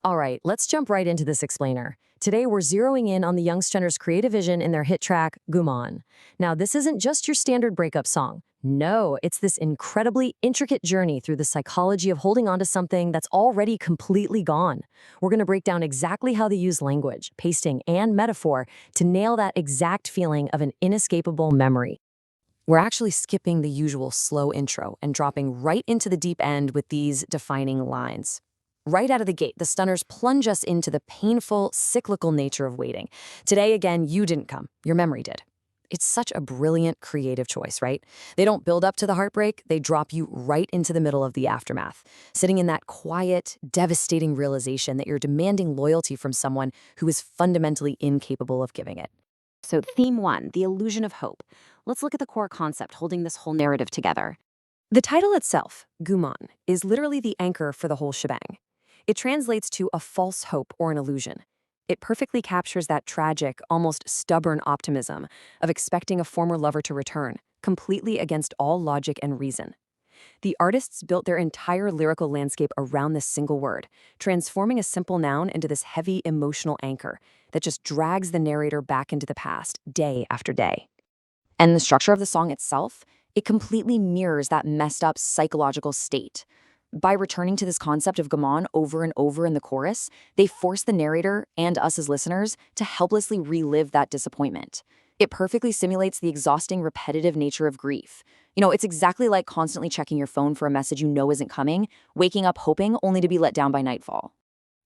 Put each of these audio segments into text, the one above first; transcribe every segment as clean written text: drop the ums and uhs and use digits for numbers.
All right, let's jump right into this explainer. Today, we're zeroing in on the Youngsters' creative vision in their hit track, Gumaan. Now, this isn't just your standard breakup song. No, it's this incredibly intricate journey through the psychology of holding on to something that's already completely gone. We're going to break down exactly how they use language, pacing, and metaphor to nail that exact feeling of an inescapable memory. We're actually skipping the usual slow intro and dropping right into the deep end with these defining lines. Right out of the gate, the Stunners plunge us into the painful, cyclical nature of waiting. Today, again, you didn't come. Your memory did. It's such a brilliant, creative choice, right? They don't build up to the heartbreak, they drop you right into the middle of the aftermath, sitting in that quiet, devastating realization that you're demanding loyalty from someone who is fundamentally incapable of giving it. So, theme one, the illusion of hope. Let's look at the core concept holding this whole narrative together. The title itself, gumaan, is literally the anchor for the whole shebang. It translates to a false hope or an illusion. It perfectly captures that tragic, almost stubborn optimism of expecting a former lover to return, completely against all logic and reason. The artists built their entire lyrical landscape around this single word, transforming a simple noun into this heavy emotional anchor that just drags the narrator back into the past, day after day. And the structure of the song itself, it completely mirrors that messed up psychological state. By returning to this concept of gumaan over and over in the chorus, they force the narrator and us as listeners to helplessly relive that disappointment. It perfectly simulates the exhausting, repetitive nature of grief. It's exactly like constantly checking your phone for a message you know isn't coming, waking up hoping only to be let down by nightfall.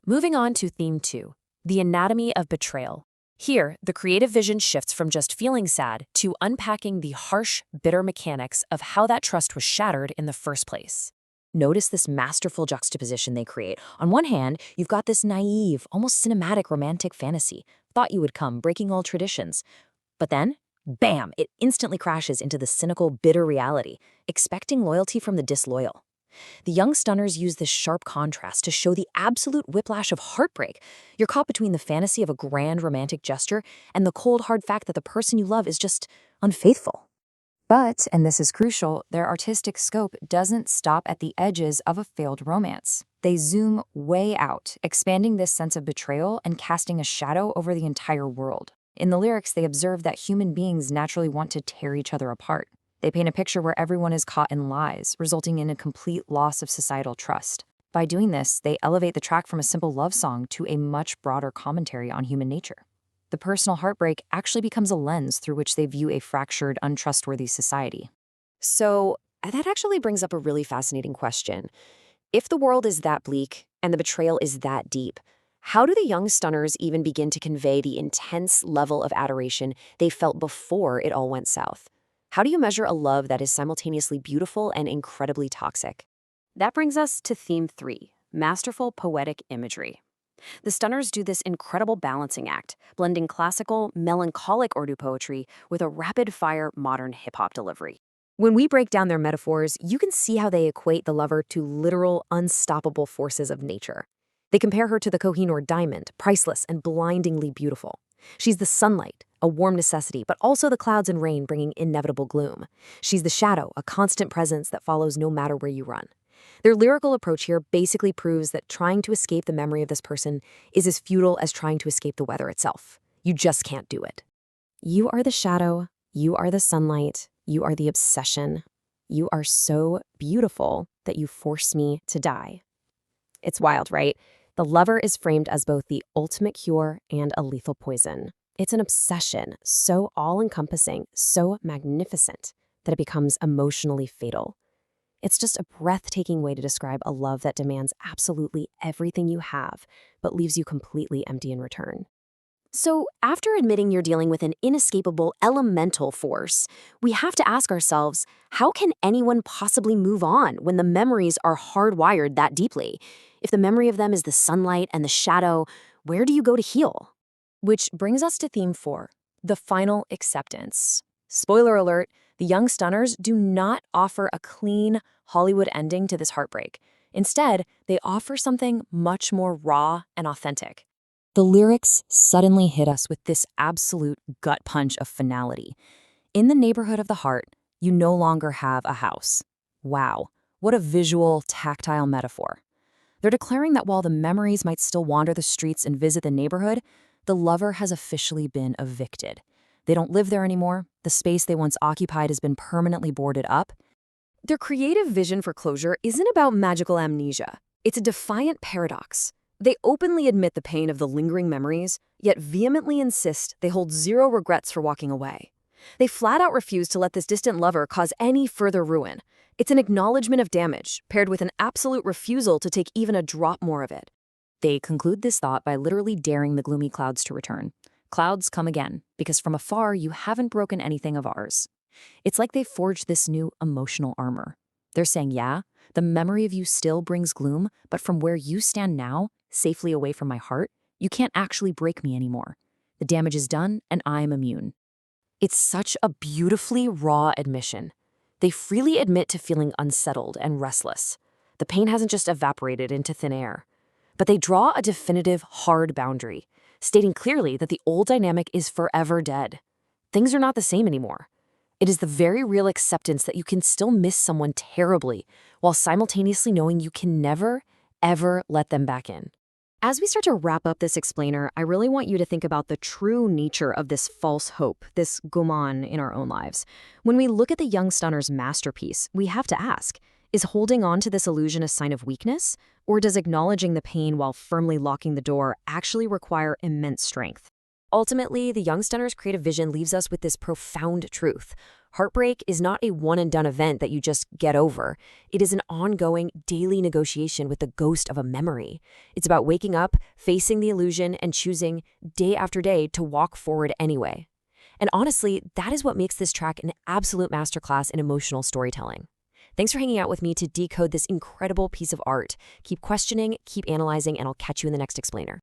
Moving on to theme two, the anatomy of betrayal. Here, the creative vision shifts from just feeling sad to unpacking the harsh, bitter mechanics of how that trust was shattered in the first place. Notice this masterful juxtaposition they create. On one hand, you've got this naive, almost cinematic romantic fantasy. Thought you would come, breaking all traditions. But then, bam, it instantly crashes into the cynical, bitter reality, expecting loyalty from the disloyal. The young Stunners use this sharp contrast to show the absolute whiplash of heartbreak. You're caught between the fantasy of a grand romantic gesture and the cold, hard fact that the person you love is just unfaithful. But, and this is crucial, their artistic scope doesn't stop at the edges of a failed romance. They zoom way out, expanding this sense of betrayal and casting a shadow over the entire world. In the lyrics, they observe that human beings naturally want to tear each other apart. They paint a picture where everyone is caught in lies, resulting in a complete loss of societal trust. By doing this, they elevate the track from a simple love song to a much broader commentary on human nature. The personal heartbreak actually becomes a lens through which they view a fractured, untrustworthy society. So, that actually brings up a really fascinating question. If the world is that bleak and the betrayal is that deep, how do the young Stunners even begin to convey the intense level of adoration they felt before it all went south? How do you measure a love that is simultaneously beautiful and incredibly toxic? That brings us to theme three, masterful poetic imagery. The Stunners do this incredible balancing act, blending classical, melancholic Urdu poetry with a rapid-fire modern hip-hop delivery. When we break down their metaphors, you can see how they equate the lover to literal, unstoppable forces of nature. They compare her to the Kohinoor diamond, priceless and blindingly beautiful. She's the sunlight, a warm necessity, but also the clouds and rain bringing inevitable gloom. She's the shadow, a constant presence that follows no matter where you run. Their lyrical approach here basically proves that trying to escape the memory of this person is as futile as trying to escape the weather itself. You just can't do it. You are the shadow, you are the sunlight, you are the obsession. You are so beautiful that you force me to die. It's wild, right? The lover is framed as both the ultimate cure and a lethal poison. It's an obsession, so all-encompassing, so magnificent, that it becomes emotionally fatal. It's just a breathtaking way to describe a love that demands absolutely everything you have, but leaves you completely empty in return. So, after admitting you're dealing with an inescapable elemental force, we have to ask ourselves, how can anyone possibly move on when the memories are hardwired that deeply? If the memory of them is the sunlight and the shadow, where do you go to heal? Which brings us to theme four, the final acceptance. Spoiler alert, the young Stunners do not offer a clean Hollywood ending to this heartbreak. Instead, they offer something much more raw and authentic. The lyrics suddenly hit us with this absolute gut punch of finality. In the neighborhood of the heart, you no longer have a house. Wow, what a visual, tactile metaphor. They're declaring that while the memories might still wander the streets and visit the neighborhood, the lover has officially been evicted. They don't live there anymore. The space they once occupied has been permanently boarded up. Their creative vision for closure isn't about magical amnesia. It's a defiant paradox. They openly admit the pain of the lingering memories, yet vehemently insist they hold zero regrets for walking away. They flat out refuse to let this distant lover cause any further ruin. It's an acknowledgement of damage, paired with an absolute refusal to take even a drop more of it. They conclude this thought by literally daring the gloomy clouds to return. Clouds, come again, because from afar you haven't broken anything of ours. It's like they've forged this new emotional armor. They're saying, yeah, the memory of you still brings gloom, but from where you stand now, safely away from my heart, you can't actually break me anymore. The damage is done, and I'm immune. It's such a beautifully raw admission. They freely admit to feeling unsettled and restless. The pain hasn't just evaporated into thin air. But they draw a definitive, hard boundary, stating clearly that the old dynamic is forever dead. Things are not the same anymore. It is the very real acceptance that you can still miss someone terribly, while simultaneously knowing you can never, ever let them back in. As we start to wrap up this explainer, I really want you to think about the true nature of this false hope, this gumaan in our own lives. When we look at the young stunner's masterpiece, we have to ask, is holding on to this illusion a sign of weakness? Or does acknowledging the pain while firmly locking the door actually require immense strength? Ultimately, the young stunner's creative vision leaves us with this profound truth. Heartbreak is not a one-and-done event that you just get over. It is an ongoing, daily negotiation with the ghost of a memory. It's about waking up, facing the illusion, and choosing, day after day, to walk forward anyway. And honestly, that is what makes this track an absolute masterclass in emotional storytelling. Thanks for hanging out with me to decode this incredible piece of art. Keep questioning, keep analyzing, and I'll catch you in the next explainer.